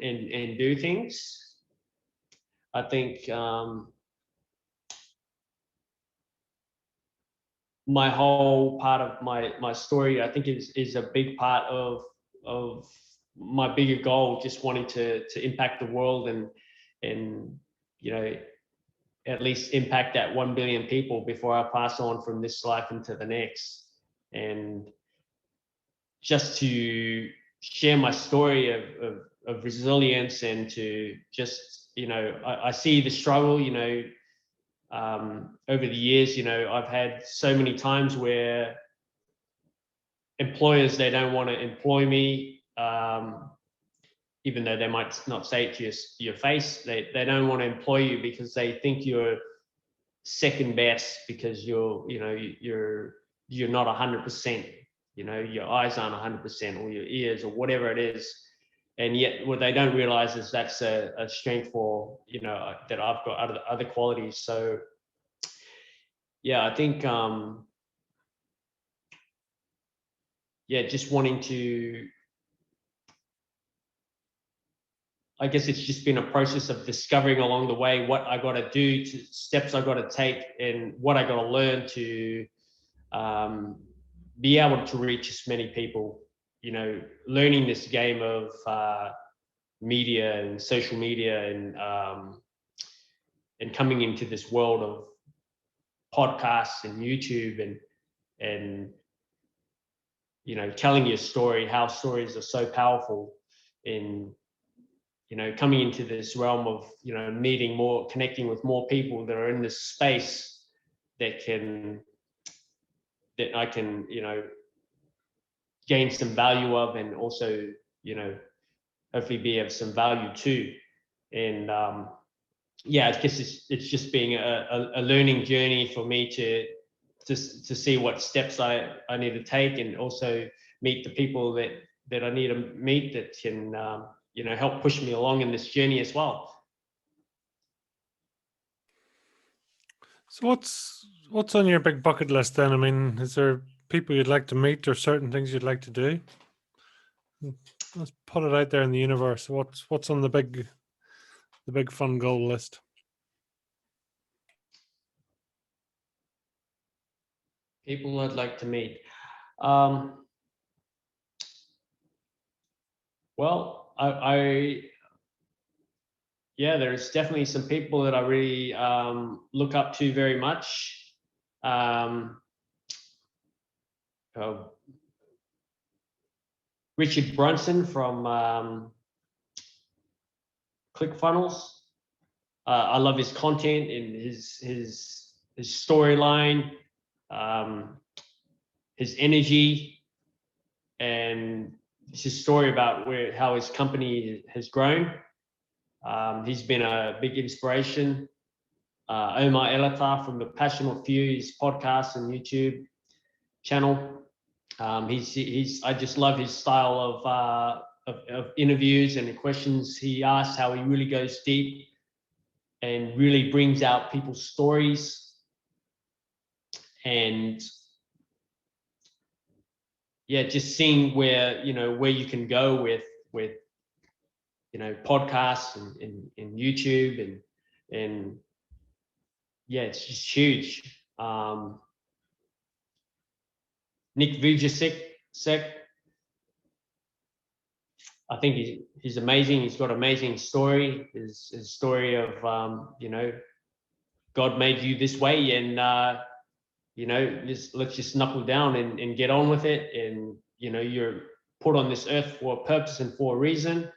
do things. I think my whole part of my story, I think is a big part of my bigger goal, just wanting to impact the world and at least impact that 1 billion people before I pass on from this life into the next. And just to share my story of resilience, and to just, I see the struggle, over the years. I've had so many times where employers, they don't want to employ me, even though they might not say it to your face. They don't want to employ you because they think you're second best, because you're not 100%. Your eyes aren't 100%, or your ears, or whatever it is. And yet what they don't realize is that's a strength for, that I've got other qualities. So yeah, I think just wanting to, I guess it's just been a process of discovering along the way what I got to do, steps I got to take, and what I got to learn to be able to reach as many people. Learning this game of media and social media, and coming into this world of podcasts and YouTube, and telling your story, how stories are so powerful, in coming into this realm of meeting more, connecting with more people that are in this space that I can gain some value of, and also hopefully be of some value too. And I guess it's just being a learning journey for me to see what steps I need to take, and also meet the people that I need to meet that can help push me along in this journey as well. So what's on your big bucket list then? I mean, is there people you'd like to meet, or certain things you'd like to do? Let's put it out there in the universe. What's on the big fun goal list? People I'd like to meet. Well, there's definitely some people that I really look up to very much. Richard Brunson from ClickFunnels. I love his content and his storyline, his energy, and his story about how his company has grown. He's been a big inspiration. Omar Elatar from the Passionate Few, his podcast and YouTube channel. I just love his style of interviews and the questions he asks, how he really goes deep and really brings out people's stories. And just seeing where you can go with podcasts and YouTube and yeah, it's just huge. Nick Vujicic, I think he's amazing. He's got amazing story. His story of God made you this way, and let's just knuckle down and get on with it. And you're put on this earth for a purpose and for a reason.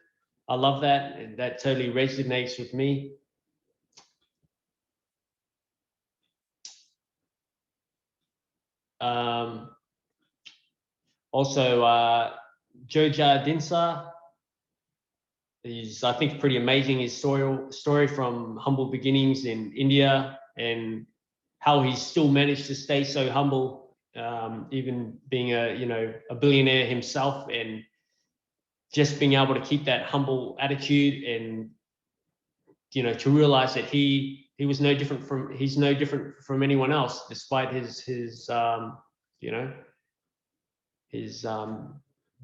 I love that, and that totally resonates with me. Also, Joja Dinsa. He's, I think, pretty amazing. His story from humble beginnings in India and how he's still managed to stay so humble, even being a billionaire himself, and just being able to keep that humble attitude and to realize that he's no different from anyone else, despite his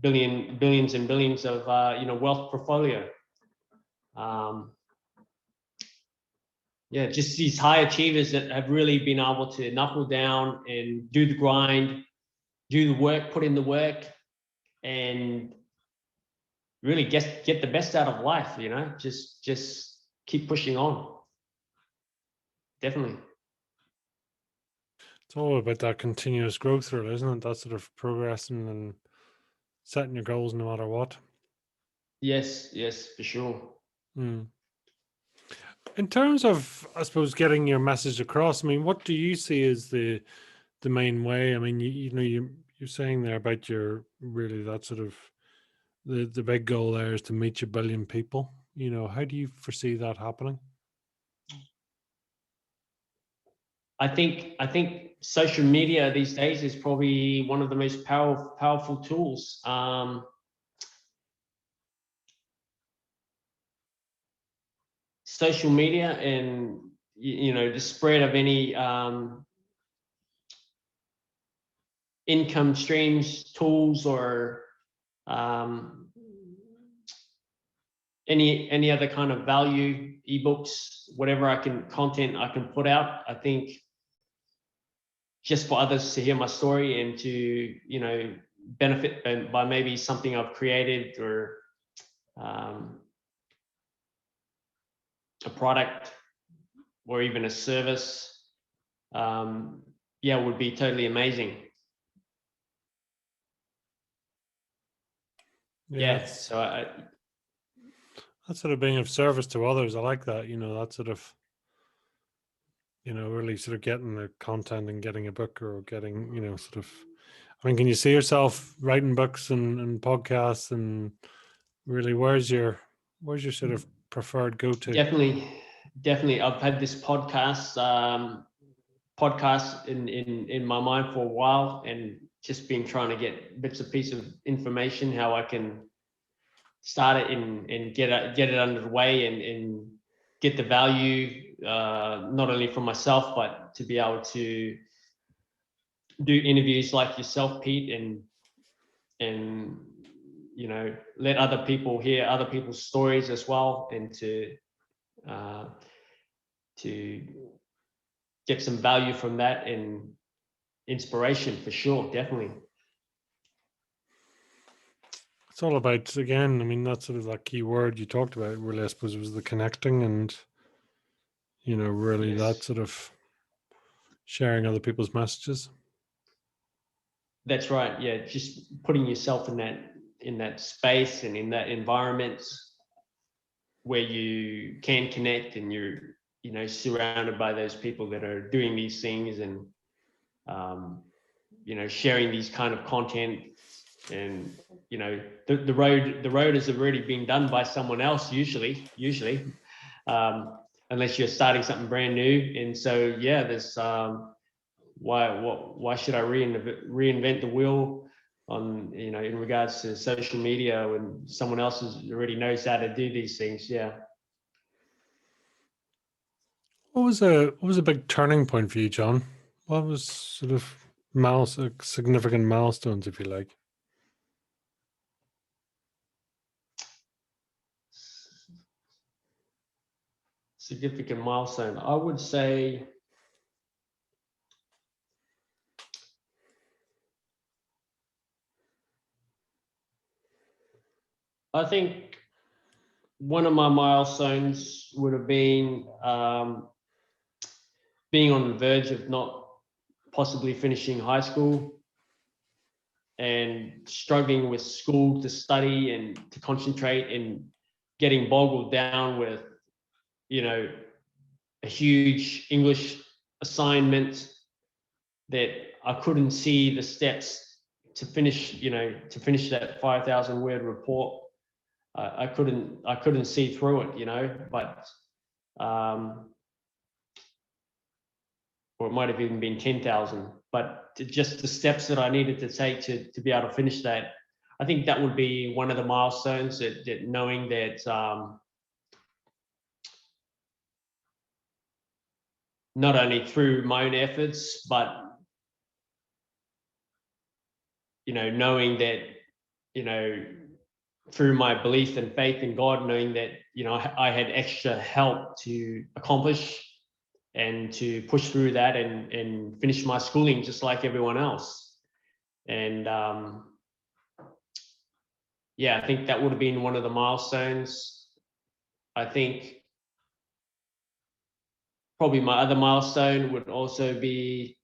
billions and billions of wealth portfolio. Just these high achievers that have really been able to knuckle down and do the grind, do the work, put in the work, and really get the best out of life. Just keep pushing on. Definitely. It's all about that continuous growth, really, isn't it? That sort of progressing and setting your goals no matter what. Yes, for sure. In terms of, I suppose, getting your message across, I mean, what do you see as the main way? I mean, you're saying there about your really that sort of the big goal there is to meet 1 billion people. How do you foresee that happening? I think social media these days is probably one of the most powerful tools. Social media and the spread of any income streams, tools, or any other kind of value, ebooks, whatever content I can put out. I think just for others to hear my story and to benefit by maybe something I've created or a product or even a service, would be totally amazing. So that's sort of being of service to others. I like that. That sort of really sort of getting the content and getting a book or getting sort of, I mean, can you see yourself writing books and podcasts, and really where's your sort of preferred go-to? Definitely I've had this podcast in my mind for a while, and just been trying to get bits and pieces of information how I can start it and get it underway and get the value, not only for myself, but to be able to do interviews like yourself, Pete, and let other people hear other people's stories as well, and to get some value from that and inspiration for sure. Definitely. It's all about, again, I mean, that's sort of that key word you talked about, really, I suppose, was the connecting and, really that sort of sharing other people's messages. That's right. Yeah. Just putting yourself in that space and in that environment where you can connect, and you're, surrounded by those people that are doing these things and, sharing these kind of content. And the road has already been done by someone else, usually, unless you're starting something brand new. And so there's why should I reinvent the wheel on in regards to social media when someone else already knows how to do these things? What was a big turning point for you, John? What was sort of significant milestones, if you like? significant milestone. I would say I think one of my milestones would have been being on the verge of not possibly finishing high school and struggling with school to study and to concentrate, and getting boggled down with, you know, a huge English assignment that I couldn't see the steps to finish, to finish that 5,000 word report. I couldn't see through it, but or it might have even been 10,000, but just the steps that I needed to take to be able to finish that. I think that would be one of the milestones, that knowing that not only through my own efforts, but knowing that, through my belief and faith in God, knowing that, I had extra help to accomplish and to push through that and finish my schooling just like everyone else. And yeah, I think that would have been one of the milestones. I think probably my other milestone would also be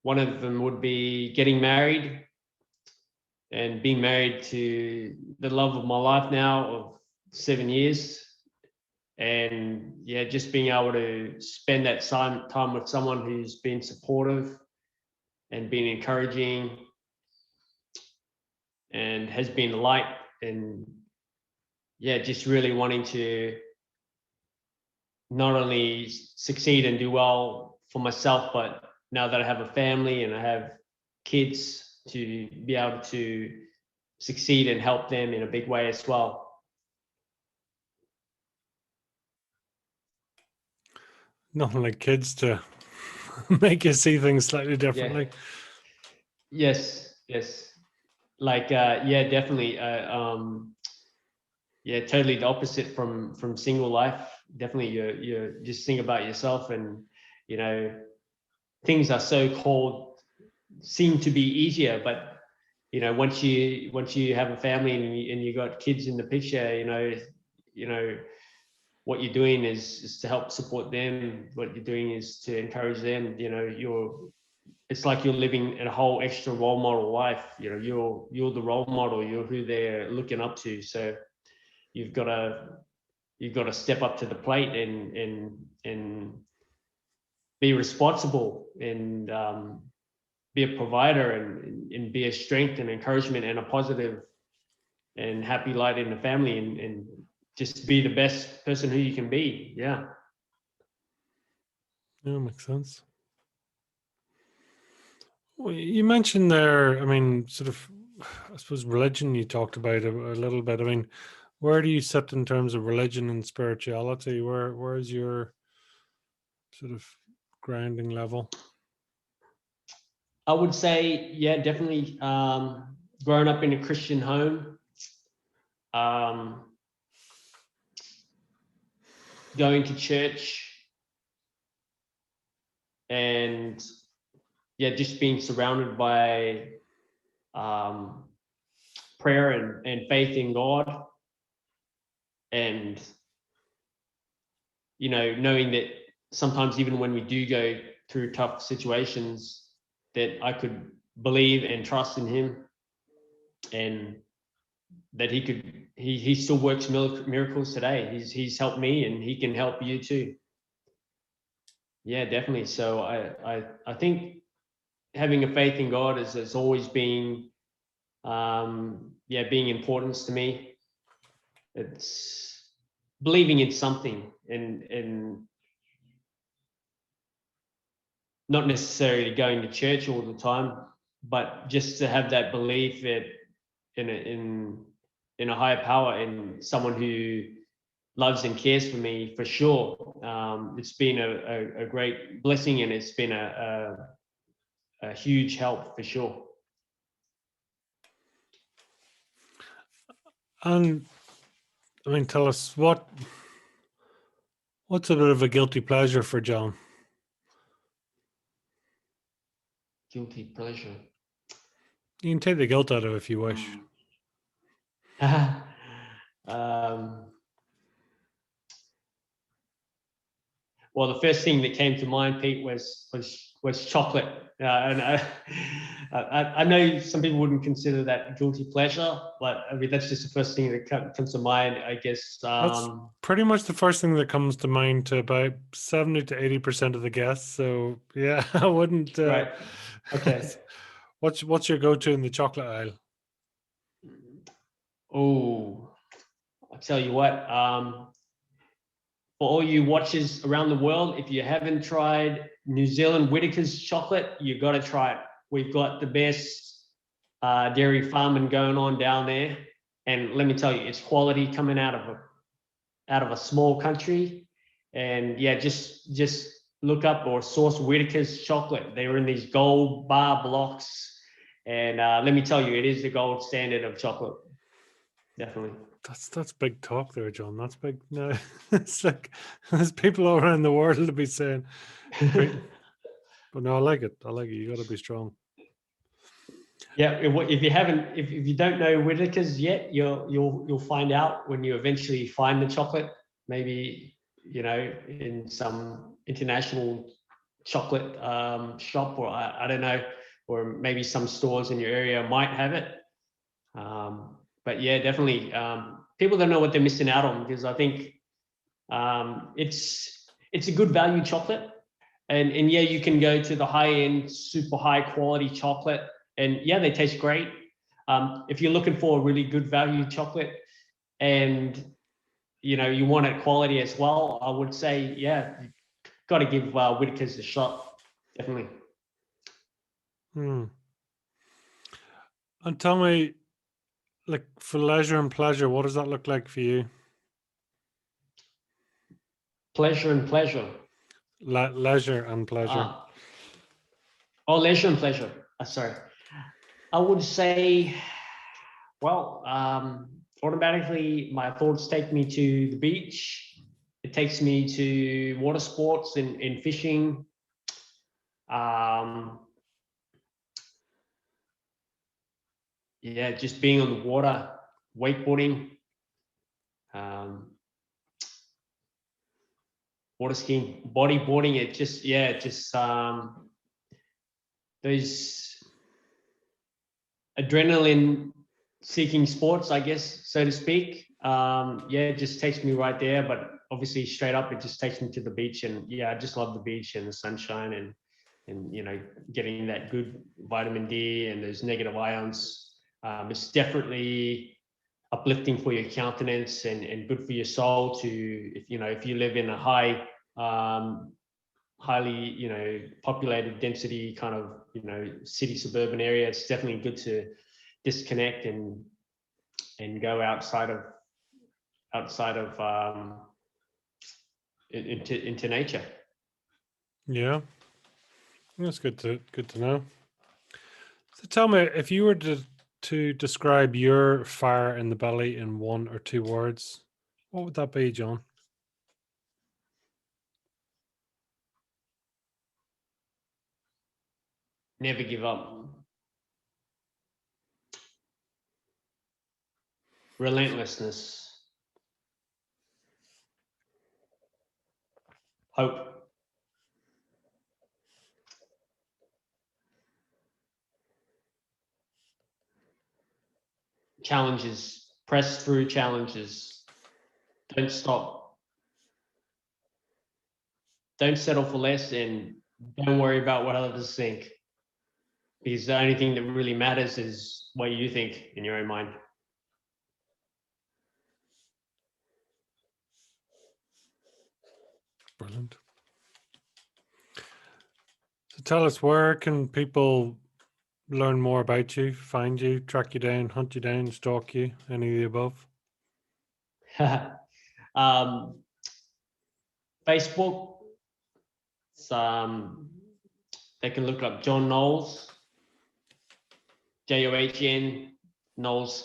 one of them would be getting married, and being married to the love of my life now of 7 years. And yeah, just being able to spend that time with someone who's been supportive and been encouraging and has been a light, and yeah, just really wanting to not only succeed and do well for myself, but now that I have a family and I have kids, to be able to succeed and help them in a big way as well. Nothing like kids to make you see things slightly differently. Yeah. Yes. Like, yeah, definitely. Yeah, totally the opposite from single life. Definitely, you just think about yourself, and things are so called seem to be easier, but once you have a family and you got kids in the picture, what you're doing is to help support them. What you're doing is to encourage them. It's like you're living a whole extra role model life. You're the role model. You're who they're looking up to. So you've got to step up to the plate and be responsible, and be a provider, and be a strength and encouragement and a positive and happy light in the family, and just be the best person who you can be. Yeah. Yeah, makes sense. Well, you mentioned there, I mean, sort of, I suppose religion you talked about a little bit. I mean, where do you sit in terms of religion and spirituality? Where is your sort of grounding level? I would say, yeah, definitely growing up in a Christian home, going to church, and yeah, just being surrounded by prayer and faith in God, and knowing that sometimes even when we do go through tough situations, that I could believe and trust in Him, and that he still works miracles today. He's helped me, and He can help you too. Yeah, definitely. So I think having a faith in God has always been being important to me. It's believing in something, and not necessarily going to church all the time, but just to have that belief that in a higher power, and someone who loves and cares for me, for sure. It's been a great blessing, and it's been a huge help for sure. And I mean, tell us what's a bit of a guilty pleasure for John? Guilty pleasure. You can take the guilt out of it if you wish. Well, the first thing that came to mind, Pete, was chocolate. And I know some people wouldn't consider that guilty pleasure, but I mean that's just the first thing that comes to mind, I guess. That's pretty much the first thing that comes to mind to about 70 to 80% of the guests. So yeah, I wouldn't. Right. Okay. What's your go-to in the chocolate aisle? Oh, I'll tell you what. For all you watchers around the world, if you haven't tried New Zealand Whitaker's chocolate, you got to try it. We've got the best dairy farming going on down there, and let me tell you, it's quality coming out of a small country. And yeah, just look up or source Whitaker's chocolate. They were in these gold bar blocks, and let me tell you, it is the gold standard of chocolate. Definitely. That's big talk there, John. That's big. No, it's like there's people all around the world to be saying, but no, I like it. I like it. You got to be strong. Yeah, if you haven't, if you don't know Whitaker's yet, you'll find out when you eventually find the chocolate. Maybe in some international chocolate shop, or I don't know, or maybe some stores in your area might have it. But yeah, definitely, people don't know what they're missing out on, because I think it's a good value chocolate, and yeah, you can go to the high end, super high quality chocolate, and yeah, they taste great. If you're looking for a really good value chocolate, and you want it quality as well, I would say, yeah, you got to give Whitaker's a shot, definitely. And tell me, like, for leisure and pleasure, what does that look like for you? Pleasure and pleasure. Leisure and pleasure. Leisure and pleasure. Sorry. I would say, well, automatically my thoughts take me to the beach. It takes me to water sports and fishing. Yeah, just being on the water, wakeboarding, water skiing, bodyboarding. It just those adrenaline seeking sports, I guess, so to speak. Yeah, it just takes me right there. But obviously, straight up, it just takes me to the beach, and yeah, I just love the beach and the sunshine, and getting that good vitamin D and those negative ions. It's definitely uplifting for your countenance and good for your soul to, if you live in a highly populated density kind of city suburban area. It's definitely good to disconnect and go outside of into nature. Yeah, that's good to know. So tell me, if you were to describe your fire in the belly in 1 or 2 words, what would that be, John? Never give up. Relentlessness. Hope. Challenges. Press through challenges. Don't stop. Don't settle for less, and don't worry about what others think, because the only thing that really matters is what you think in your own mind. Brilliant. So tell us, where can people learn more about you, find you, track you down, hunt you down, stalk you, any of the above? Facebook. They can look up John Knowles, John Knowles, Knowles.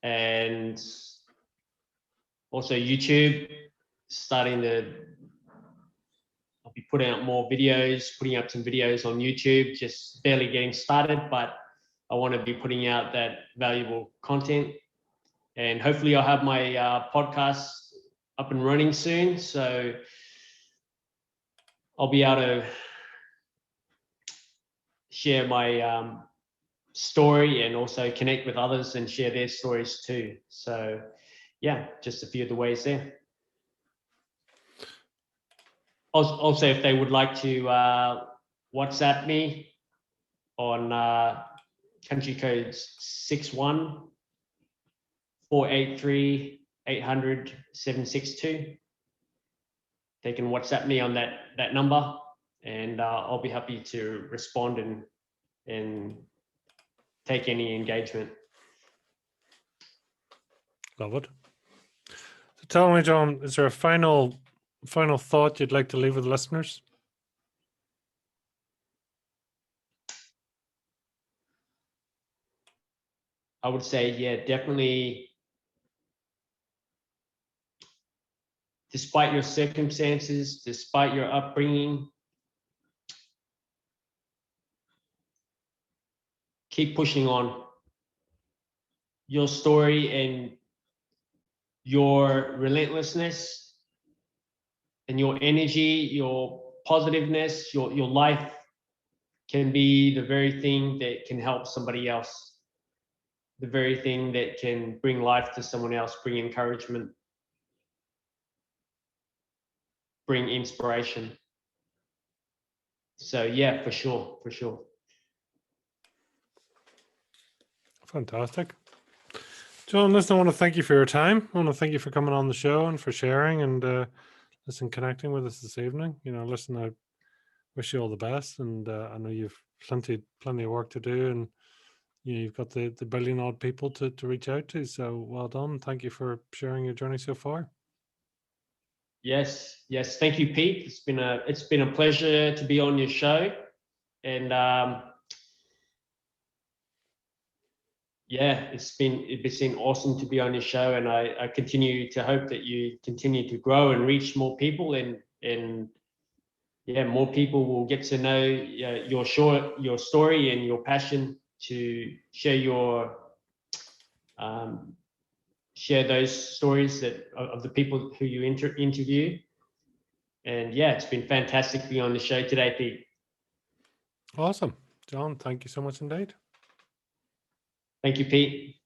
and also YouTube, I'll be putting out more videos, putting up some videos on YouTube, just barely getting started, but I want to be putting out that valuable content. And hopefully I'll have my podcast up and running soon. So I'll be able to share my story and also connect with others and share their stories too. So yeah, just a few of the ways there. Also, if they would like to WhatsApp me on country codes 61 483 800 762. They can WhatsApp me on that number, and I'll be happy to respond and take any engagement. Love it. So tell me, John, is there a final thought you'd like to leave with listeners? I would say, yeah, definitely. Despite your circumstances, despite your upbringing, keep pushing on. Your story and your relentlessness and your energy, your positiveness, your life can be the very thing that can help somebody else, the very thing that can bring life to someone else, bring encouragement, bring inspiration. So yeah, for sure. Fantastic. John, listen, I want to thank you for your time. I want to thank you for coming on the show and for sharing and connecting with us this evening. Listen, I wish you all the best, and I know you've plenty of work to do, and you've got the billion odd people to reach out to. So well done. Thank you for sharing your journey so far. Yes. Thank you, Pete. It's been a pleasure to be on your show, and yeah, it's been awesome to be on your show, and I continue to hope that you continue to grow and reach more people, and yeah, more people will get to know your story and your passion to share share those stories of the people who you interview. And yeah, it's been fantastic being on the show today, Pete. Awesome. John, thank you so much indeed. Thank you, Pete.